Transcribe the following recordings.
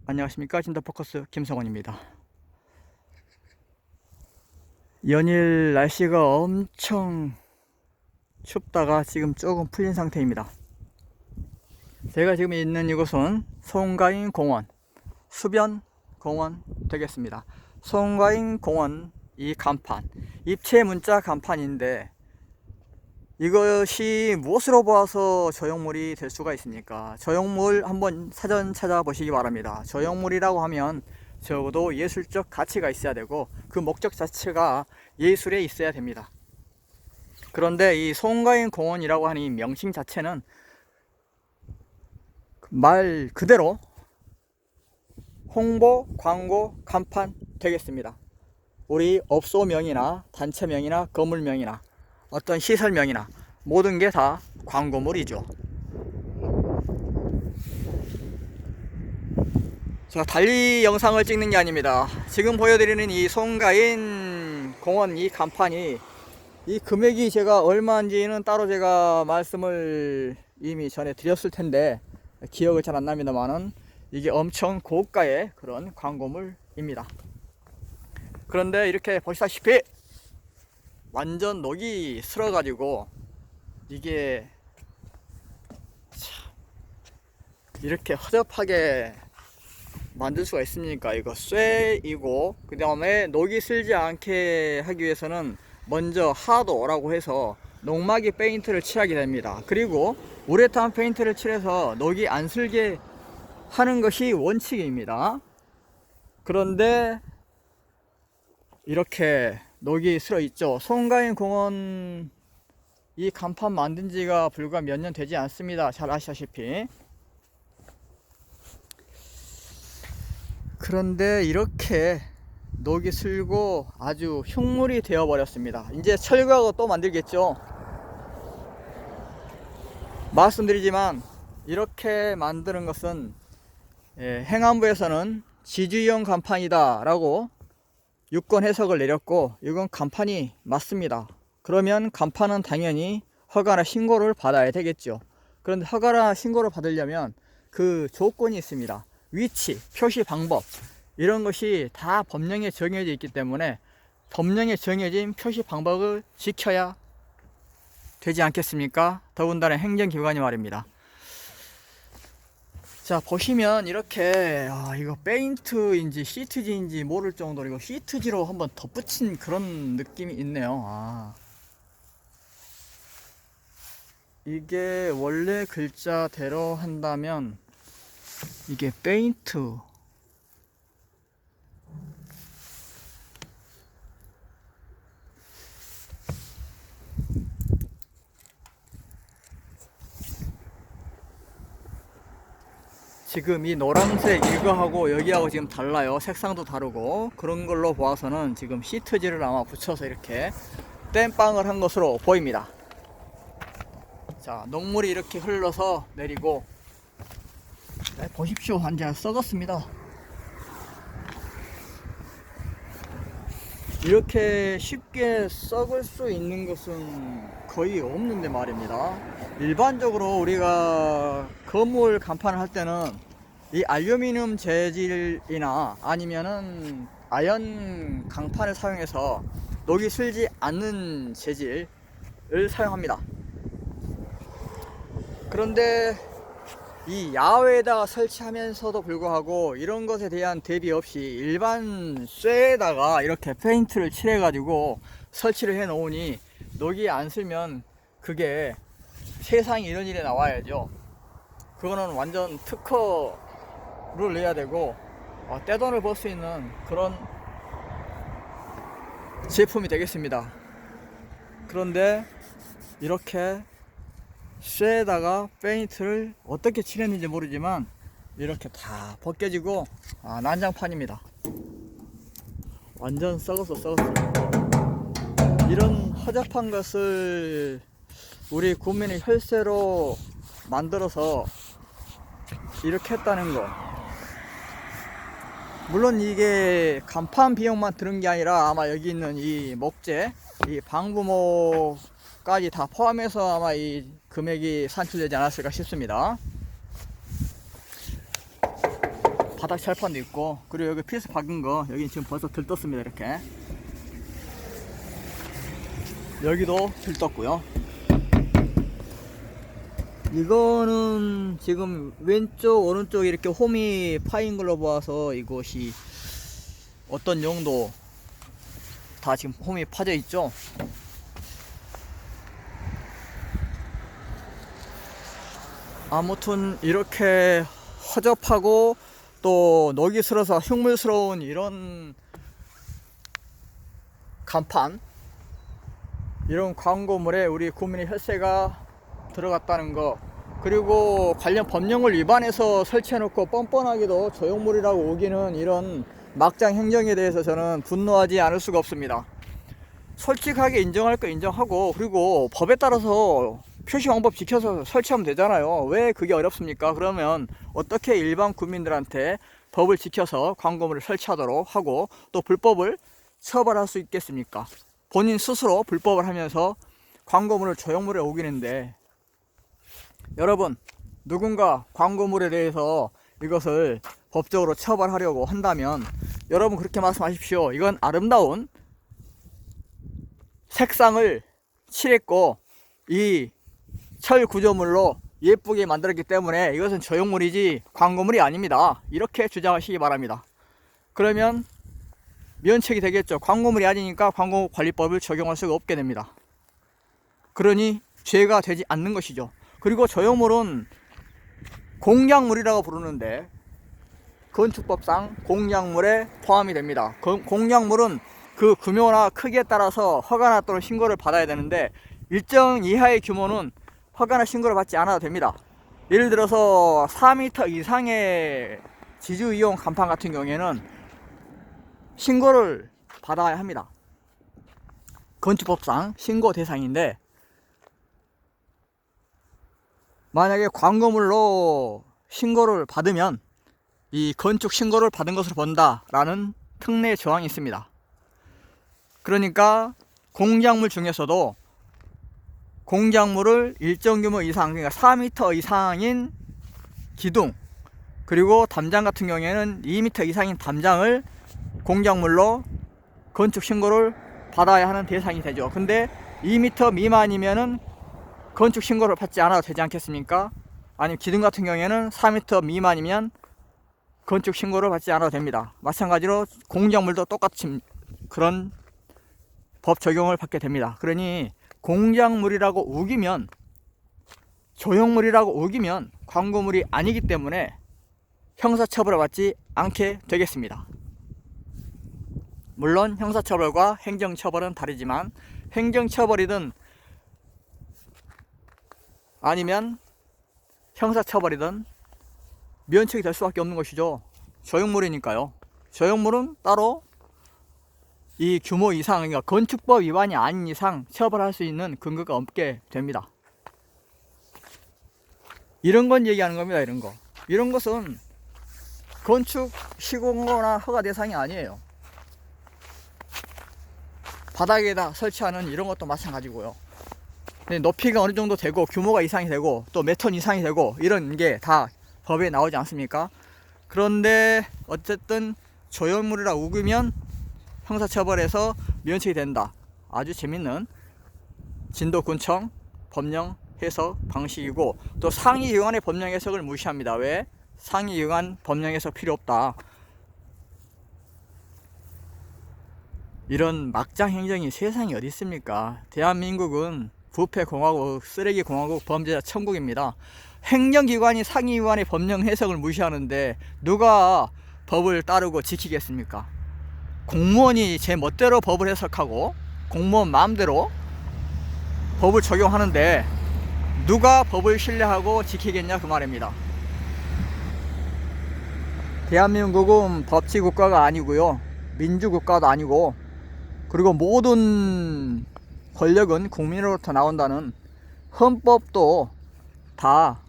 안녕하십니까, 진더포커스 김성원입니다. 연일 날씨가 엄청 춥다가 지금 조금 풀린 상태입니다. 제가 지금 있는 이곳은 송가인 공원, 수변 공원 되겠습니다. 송가인 공원 이 간판, 입체 문자 간판인데 이것이 무엇으로 보아서 저용물이 될 수가 있습니까? 저용물 한번 사전 찾아보시기 바랍니다. 저용물이라고 하면 적어도 예술적 가치가 있어야 되고 그 목적 자체가 예술에 있어야 됩니다. 그런데 이 송가인 공원이라고 하는 이 명칭 자체는 말 그대로 홍보, 광고, 간판 되겠습니다. 우리 업소명이나 단체명이나 건물명이나 어떤 시설명이나 모든 게 다 광고물이죠. 제가 달리 영상을 찍는 게 아닙니다. 지금 보여드리는 이 송가인 공원 이 간판이 이 금액이 제가 얼마인지는 따로 제가 말씀을 이미 전에 드렸을 텐데 기억을 잘 안 납니다만은 이게 엄청 고가의 그런 광고물입니다. 그런데 이렇게 보시다시피 완전 녹이 슬어 가지고 이게 참 이렇게 허접하게 만들 수가 있습니까? 이거 쇠이고 그 다음에 녹이 슬지 않게 하기 위해서는 먼저 하도라고 해서 녹막이 페인트를 칠하게 됩니다. 그리고 우레탄 페인트를 칠해서 녹이 안 슬게 하는 것이 원칙입니다. 그런데 이렇게 녹이 슬어 있죠. 송가인 공원 이 간판 만든 지가 불과 몇 년 되지 않습니다. 잘 아시다시피. 그런데 이렇게 녹이 슬고 아주 흉물이 되어 버렸습니다. 이제 철거하고 또 만들겠죠. 말씀드리지만 이렇게 만드는 것은 행안부에서는 지주형 간판이다 라고 유권 해석을 내렸고 이건 간판이 맞습니다. 그러면 간판은 당연히 허가나 신고를 받아야 되겠죠. 그런데 허가나 신고를 받으려면 그 조건이 있습니다. 위치, 표시 방법 이런 것이 다 법령에 정해져 있기 때문에 법령에 정해진 표시 방법을 지켜야 되지 않겠습니까? 더군다나 행정기관이 말입니다. 자, 보시면 이렇게 이거 페인트인지 시트지인지 모를 정도로 이거 시트지로 한번 덧붙인 그런 느낌이 있네요. 이게 원래 글자대로 한다면 이게 페인트 지금 이 노란색 이거하고 여기하고 지금 달라요. 색상도 다르고 그런 걸로 보아서는 지금 시트지를 아마 붙여서 이렇게 땜빵을 한 것으로 보입니다. 자, 녹물이 이렇게 흘러서 내리고 보십시오. 완전 썩었습니다. 이렇게 쉽게 썩을 수 있는 것은 거의 없는데 말입니다. 일반적으로 우리가 건물 간판을 할 때는 이 알루미늄 재질이나 아니면은 아연 강판을 사용해서 녹이 슬지 않는 재질을 사용합니다. 그런데 이 야외에다가 설치하면서도 불구하고 이런 것에 대한 대비 없이 일반 쇠에다가 이렇게 페인트를 칠해 가지고 설치를 해 놓으니 녹이 안 슬면 그게 세상에 이런 일이 나와야죠. 그거는 완전 특허를 내야 되고 떼돈을 벌 수 있는 그런 제품이 되겠습니다. 그런데 이렇게 쇠에다가 페인트를 어떻게 칠했는지 모르지만 이렇게 다 벗겨지고 난장판입니다. 완전 썩었어. 이런 허접한 것을 우리 국민의 혈세로 만들어서 이렇게 했다는 거, 물론 이게 간판 비용만 드는 게 아니라 아마 여기 있는 이 목재, 이 방부모까지 다 포함해서 아마 이 금액이 산출되지 않았을까 싶습니다. 바닥 철판도 있고, 그리고 여기 피스 박은 거 여기 지금 벌써 들떴습니다. 이렇게 여기도 들떴고요. 이거는 지금 왼쪽 오른쪽 이렇게 홈이 파인 걸로 보아서 이곳이 어떤 용도 다 지금 홈이 파져 있죠. 아무튼 이렇게 허접하고 또 녹이스러워서 흉물스러운 이런 간판, 이런 광고물에 우리 국민의 혈세가 들어갔다는 거, 그리고 관련 법령을 위반해서 설치해놓고 뻔뻔하게도 조형물이라고 우기는 이런 막장 행정에 대해서 저는 분노하지 않을 수가 없습니다. 솔직하게 인정할 거 인정하고, 그리고 법에 따라서 표시 방법 지켜서 설치하면 되잖아요. 왜 그게 어렵습니까? 그러면 어떻게 일반 국민들한테 법을 지켜서 광고물을 설치하도록 하고 또 불법을 처벌할 수 있겠습니까? 본인 스스로 불법을 하면서 광고물을 조형물에 우기는데, 여러분, 누군가 광고물에 대해서 이것을 법적으로 처벌하려고 한다면 여러분 그렇게 말씀하십시오. 이건 아름다운 색상을 칠했고 이 철 구조물로 예쁘게 만들었기 때문에 이것은 조형물이지 광고물이 아닙니다. 이렇게 주장하시기 바랍니다. 그러면 면책이 되겠죠. 광고물이 아니니까 광고관리법을 적용할 수가 없게 됩니다. 그러니 죄가 되지 않는 것이죠. 그리고 조형물은 공약물이라고 부르는데 건축법상 공약물에 포함이 됩니다. 공약물은 그 규모나 크기에 따라서 허가나 또는 신고를 받아야 되는데 일정 이하의 규모는 허가나 신고를 받지 않아도 됩니다. 예를 들어서 4m 이상의 지주이용 간판 같은 경우에는 신고를 받아야 합니다. 건축법상 신고 대상인데, 만약에 광고물로 신고를 받으면 이 건축 신고를 받은 것으로 본다라는 특례 조항이 있습니다. 그러니까 공작물 중에서도 공작물을 일정 규모 이상, 그러니까 4m 이상인 기둥, 그리고 담장 같은 경우에는 2m 이상인 담장을 공작물로 건축 신고를 받아야 하는 대상이 되죠. 근데 2m 미만이면은 건축 신고를 받지 않아도 되지 않겠습니까? 아니면 기둥 같은 경우에는 4m 미만이면 건축 신고를 받지 않아도 됩니다. 마찬가지로 공작물도 똑같이 그런 법 적용을 받게 됩니다. 그러니 공작물이라고 우기면, 조형물이라고 우기면 광고물이 아니기 때문에 형사처벌을 받지 않게 되겠습니다. 물론 형사처벌과 행정처벌은 다르지만 행정처벌이든 아니면 형사처벌이든 면책이 될 수밖에 없는 것이죠. 조형물이니까요. 조형물은 따로 이 규모 이상, 그러니까 건축법 위반이 아닌 이상 처벌할 수 있는 근거가 없게 됩니다. 이런 건 얘기하는 겁니다. 이런 것은 건축 시공거나 허가 대상이 아니에요. 바닥에다 설치하는 이런 것도 마찬가지고요. 높이가 어느 정도 되고 규모가 이상이 되고 또 몇 톤 이상이 되고 이런 게 다 법에 나오지 않습니까? 그런데 어쨌든 조형물이라 우기면 형사처벌에서 면책이 된다. 아주 재밌는 진도군청 법령 해석 방식이고, 또 상위위원회 법령 해석을 무시합니다. 왜? 상위위원 법령 해석 필요 없다. 이런 막장 행정이 세상에 어디 있습니까? 대한민국은 부패공화국, 쓰레기공화국, 범죄자 천국입니다. 행정기관이 상위위원회 법령 해석을 무시하는데 누가 법을 따르고 지키겠습니까? 공무원이 제 멋대로 법을 해석하고 공무원 마음대로 법을 적용하는데 누가 법을 신뢰하고 지키겠냐 그 말입니다. 대한민국은 법치국가가 아니고요, 민주국가도 아니고, 그리고 모든 권력은 국민으로부터 나온다는 헌법도 다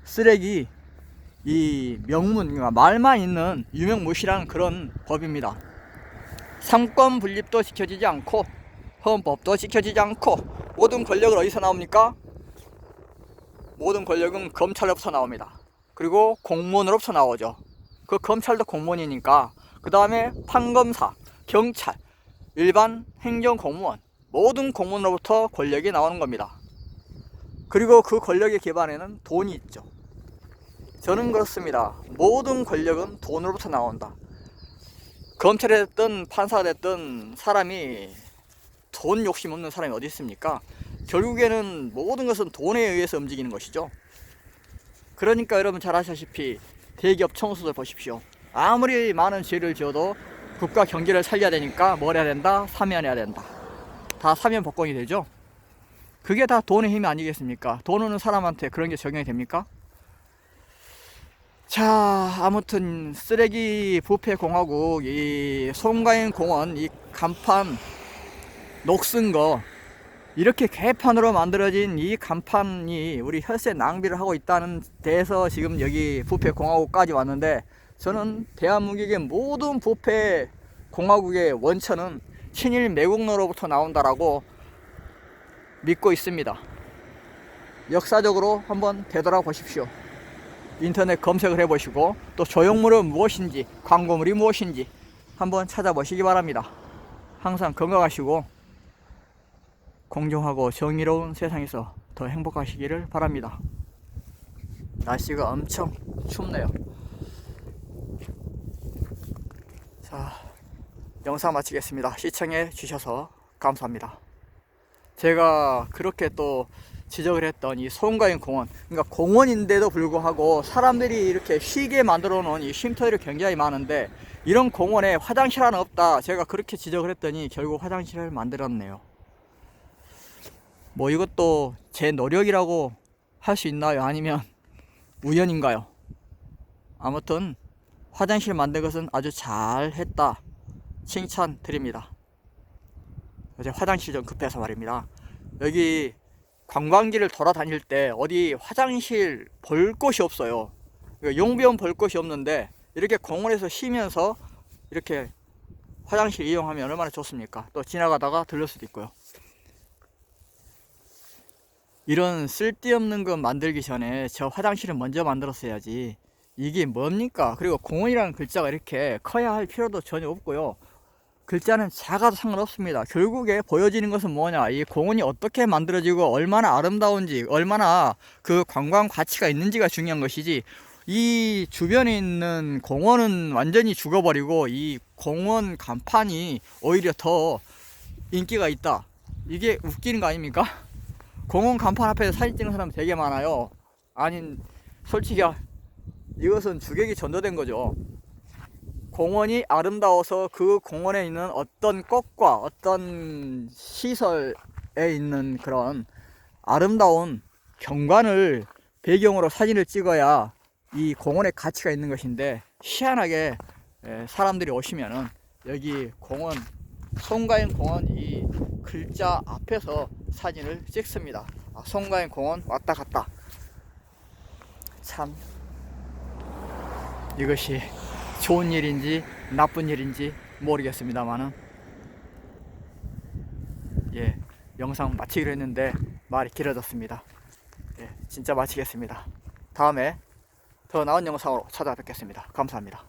쓰레기, 이 명문, 그러니까 말만 있는 유명무실한 그런 법입니다. 삼권 분립도 지켜지지 않고 헌법도 지켜지지 않고 모든 권력은 어디서 나옵니까? 모든 권력은 검찰로부터 나옵니다. 그리고 공무원으로부터 나오죠. 그 검찰도 공무원이니까. 그 다음에 판검사, 경찰, 일반 행정공무원, 모든 공무원으로부터 권력이 나오는 겁니다. 그리고 그 권력의 기반에는 돈이 있죠. 저는 그렇습니다. 모든 권력은 돈으로부터 나온다. 검찰이 됐든 판사가 됐든 사람이 돈 욕심 없는 사람이 어디 있습니까? 결국에는 모든 것은 돈에 의해서 움직이는 것이죠. 그러니까 여러분 잘 아시다시피 대기업 총수들 보십시오. 아무리 많은 죄를 지어도 국가 경제를 살려야 되니까 뭘 해야 된다? 사면해야 된다. 다 사면 복권이 되죠. 그게 다 돈의 힘이 아니겠습니까? 돈 없는 사람한테 그런 게 적용이 됩니까? 자, 아무튼 쓰레기 부패 공화국, 이 송가인 공원 이 간판 녹슨 거, 이렇게 개판으로 만들어진 이 간판이 우리 혈세 낭비를 하고 있다는 데에서 지금 여기 부패 공화국까지 왔는데, 저는 대한민국의 모든 부패 공화국의 원천은 친일 매국노로부터 나온다라고 믿고 있습니다. 역사적으로 한번 되돌아보십시오. 인터넷 검색을 해보시고 또 조형물은 무엇인지, 광고물이 무엇인지 한번 찾아보시기 바랍니다. 항상 건강하시고 공정하고 정의로운 세상에서 더 행복하시기를 바랍니다. 날씨가 엄청 춥네요. 자, 영상 마치겠습니다. 시청해 주셔서 감사합니다. 제가 그렇게 또 지적을 했던 이 송가인 공원, 그러니까 공원인데도 불구하고 사람들이 이렇게 쉬게 만들어 놓은 이 쉼터들이 굉장히 많은데, 이런 공원에 화장실 하나 없다, 제가 그렇게 지적을 했더니 결국 화장실을 만들었네요. 뭐 이것도 제 노력이라고 할 수 있나요? 아니면 우연인가요? 아무튼 화장실 만든 것은 아주 잘 했다, 칭찬 드립니다. 어제 화장실 좀 급해서 말입니다. 여기 관광지를 돌아다닐 때 어디 화장실 볼 곳이 없어요. 용변 볼 곳이 없는데 이렇게 공원에서 쉬면서 이렇게 화장실 이용하면 얼마나 좋습니까? 또 지나가다가 들릴 수도 있고요. 이런 쓸데없는 거 만들기 전에 저 화장실을 먼저 만들었어야지. 이게 뭡니까? 그리고 공원이라는 글자가 이렇게 커야 할 필요도 전혀 없고요. 글자는 작아도 상관없습니다. 결국에 보여지는 것은 뭐냐, 이 공원이 어떻게 만들어지고 얼마나 아름다운지, 얼마나 그 관광 가치가 있는지가 중요한 것이지, 이 주변에 있는 공원은 완전히 죽어버리고 이 공원 간판이 오히려 더 인기가 있다, 이게 웃기는 거 아닙니까? 공원 간판 앞에서 사진 찍는 사람 되게 많아요. 아니, 솔직히 이것은 주객이 전도된 거죠. 공원이 아름다워서 그 공원에 있는 어떤 꽃과 어떤 시설에 있는 그런 아름다운 경관을 배경으로 사진을 찍어야 이 공원의 가치가 있는 것인데, 희한하게 사람들이 오시면은 여기 공원, 송가인 공원 이 글자 앞에서 사진을 찍습니다. 송가인 공원 왔다 갔다. 참, 이것이 좋은 일인지 나쁜 일인지 모르겠습니다만은, 예, 영상 마치기로 했는데 말이 길어졌습니다. 예, 진짜 마치겠습니다. 다음에 더 나은 영상으로 찾아뵙겠습니다. 감사합니다.